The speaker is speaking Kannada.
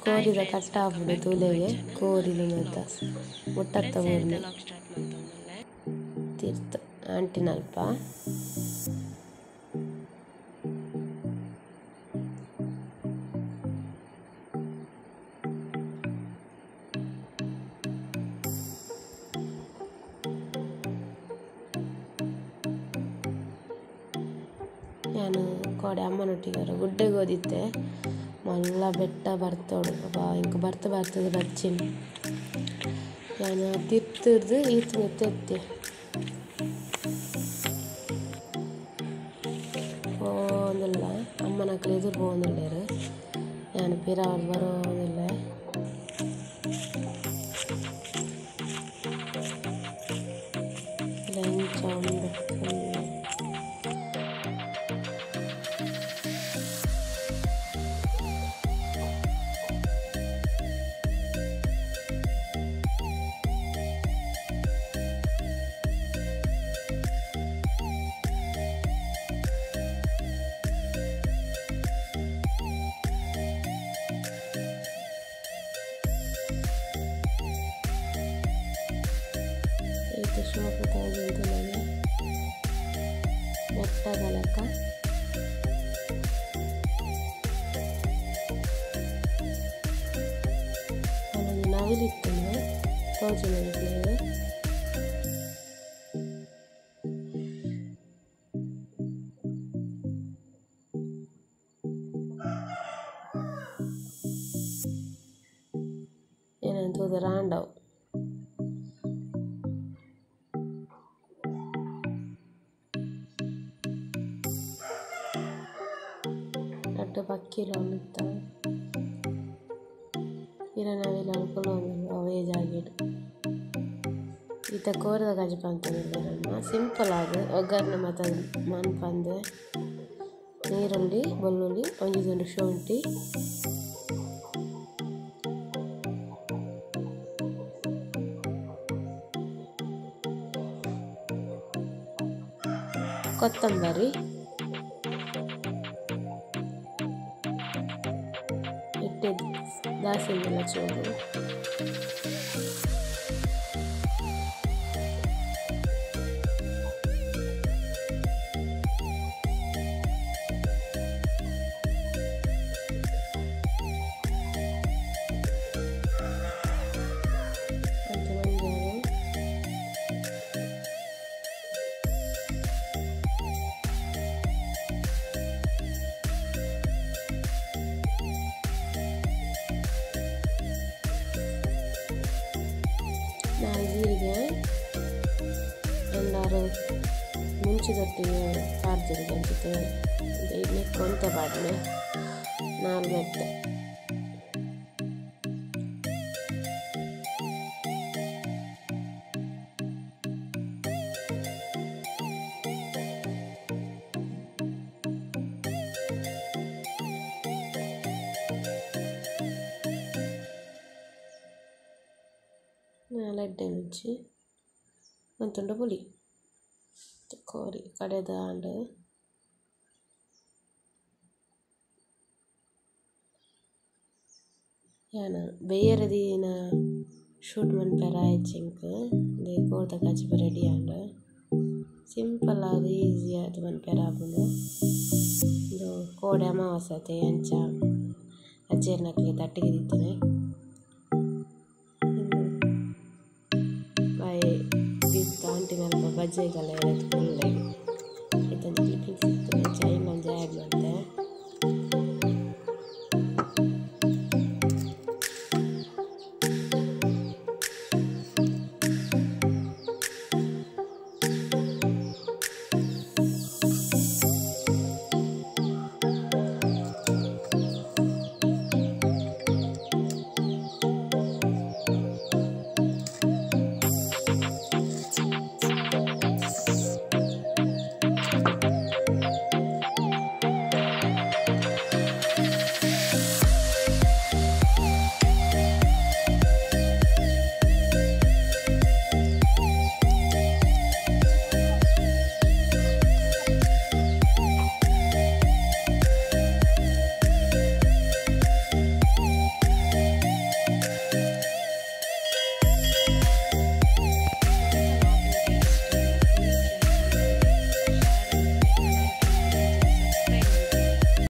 ಕೋರಿದ ಕಟ್ಟ ಹಾಕ್ಬಿಡು ತೂಲೆಗೆ ಕೋರಿಲು ಮತ್ತ ಮುಟ್ಟತ್ತ ಊರ್ನಿ ತೀರ್ಥ ಆಂಟಿನಲ್ಪ ನಾನು ಕೋಡೆ ಅಮ್ಮನೊಟ್ಟಿಗೆ ಗುಡ್ಡೆಗೆ ಓದಿದ್ದೆ ಮಲ್ಲ ಬೆಟ್ಟ ಬರ್ತೋಡು ಇಂಕ ಬರ್ತದೆ ಬಚ್ಚಿನ ನಾನು ತಿರ್ತಿರ್ದು ಈತ ಮೆತ್ತೆತ್ತೆ ಹೋದಿಲ್ಲ ಅಮ್ಮನ ಹತ್ರ ಎದುರು ಹೋಗಿಲ್ಲೇರು ನಾನು ಪಿರ ಅವ್ರು ಬರೋದಿಲ್ಲ ಲಂಚ ಒಂದು ಶೋಕ ತಗೊಂಡು ಬೆಟ್ಟದ ಲೆಕ್ಕ ಅವನಿಗೆ ನವಿಲಿತ್ತಂದ್ರೆ ತೋಜು ನನಗೆ ಏನಂತ ರಾಂಡವ್ ಪಕ್ಕಿಲು ಅಲ್ಲಿತ್ತ ಇರನಾವಿಲ್ಲ ಅನ್ಕೊಳ್ಳೋ ಅವೇ ಜಾಗಿಡು ಈತ ಕೋರದ ಗಜಪ ಅಂತಂದಿಲ್ಲ ಸಿಂಪಲ್ ಆದ ಒಗ್ಗರಣೆ ಮತ್ತು ಮನ್ಪಂದೆ ನೀರುಳ್ಳಿ ಬೆಳ್ಳುಳ್ಳಿ ಒಂದಿದೊಂದು ಶುಂಠಿ ಕೊತ್ತಂಬರಿ ದಾಸೆಲ್ಲ ಚೂರು ಜೀರಿಗೆ ಎಲ್ಲರೂ ಮುಂಚಿದೊಟ್ಟಿಗೆ ಪಾರ್ಜರಿ ಬಂದಿತ್ತು ಇಲ್ಲಿ ಕೊಂತ ಬಾಡ್ಲೆ ನಾಲ್ಗೆತ್ತೆ ಲಡ್ಡೆ ಮುಂಚಿ ಒಂತುಂಡ ಪುಳಿ ಕೋರಿ ಕಡೆದ ಆಂಡ್ ಯಾನ ಬೇಯರದಿನ ಶೂಟ್ ಮನ್ಪೆರ ಆಯ್ಚಿಂಕ್ ದೇ ಕೋರ್ದ ಕಚ್ಪ ರೆಡಿ ಆಂಡ್ ಸಿಂಪಲ್ ಆದ ಈಸಿ ಆದ ಮನ್ಪೆರ ಆಪುಂಡು ಇದು ಕೋಡೆ ಅಮಾವಾಸ್ಯತೆ ಅಂಚ ಅಜ್ಜೇರ್ನಕ್ಲೆ ತಟ್ಟಿಗೆ ದಿತ್ತನೆ ಆಂಟಿನಲ್ಪ ಬಜ್ಜೆಗೆಲ್ಲ ಎಳೆದು ಫುಲ್ಲಾಗಿ ಇದೊಂದು ಕ್ಲಿಪ್ಪಿಂಗ್ ಸಿಗ್ತದೆ ಚೈನ್ ಒಂದು ಆ್ಯಡ್ ಮಾಡ್ತಾರೆ